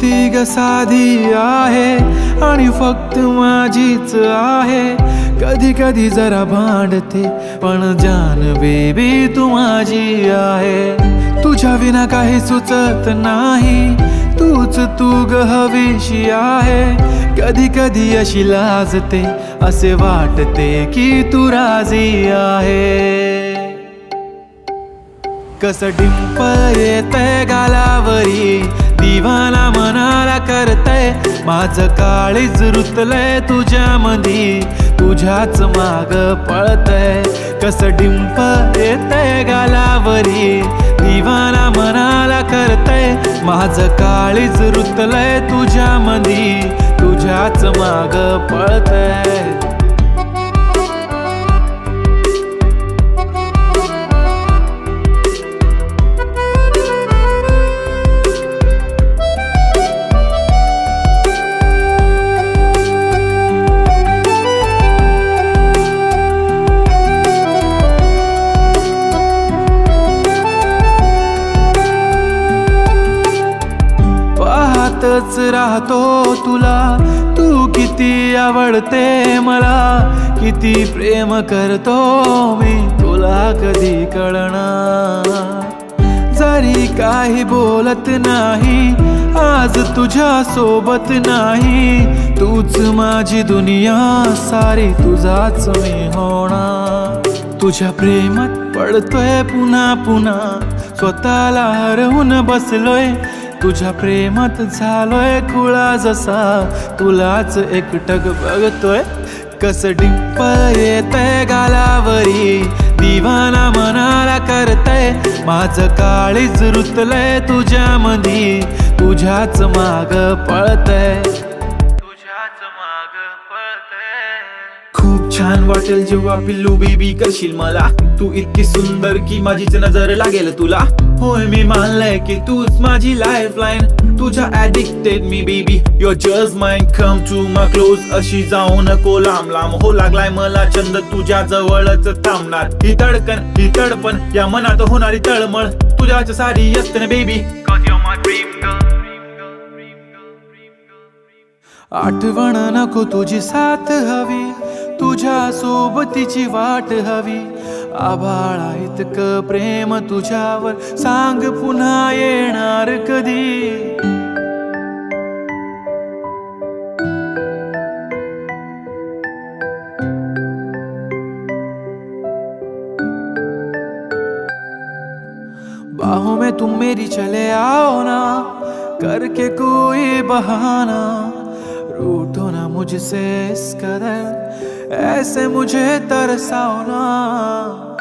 ती ग साधी आहे आणि फक्त माझीच आहे. कधी कधी जरा भांडते पण जान बेबी तू माझी आहे. तुझ्या विना काही सुचत नाही, तूच तू ग हवीशी आहे. कधी कधी अशी लाजते, असे वाटते की तू राजी आहे. कसं डिंपल येतंय गालावरी, दिवाना मनाला करतय. माझं काळीज रुतलंय तुझ्यामधी, तुझ्याच माग पळतय. कसं डिंपल येतंय गालावरी, दिवाना मनाला करतय. माझं काळीज रुतलंय तुझ्यामधी, तुझ्याच माग पळतय. पाहतच राहतो तुला, तू किती आवडते मला. किती प्रेम करतो मी तुला कधी कळणार. जरी काही बोलत नाही, आज तुझ्या सोबत नाही. तूच माझी दुनिया सारी, तुझाच मी होणार. तुझ्या प्रेमात पडतोय पुन्हा पुन्हा, स्वतःला हरवून बसलोय. तुझ्या प्रेमात झालोय खुळा जसा, तुलाच एकटक बघतोय. कसं डिंपल येतंय गालावरी, दिवाना मनाला करतय. माझं काळीज रुतलंय तुझ्यामधी, तुझ्याच माग पळतय. तुझ्याच माग पळतय. खूप छान वाटेल जेव्हा पिल्लू बेबी करशील मला. तू इतकी सुंदर की माझीच नजर लागेल तुला. होय मी मानलंय की तूच माझी लाईफलाईन. तुझ्या ऍडिक्टेड मी baby, your just mine. Come to my close, अशी जाऊ नको लांब लांब. हो लागलाय मला छंद, तुझ्या जवळच थांबणार. ही धडकन ही तडपण, या मनात होणारी तळमळ, तुझ्याच सारी असते ना बेबी. आठवण नको तुझी साथ हवी, तुझ्या सोबतीची वाट हवी. आभाळा इतकं प्रेम तुझ्यावर, सांग पुन्हा येणार कधी. बाहों में तुम मेरी चले आओ ना, करके कोई बहाना. रूठो ना मुझसे इस कदर, ऐसे मुझे तरसाओ ना.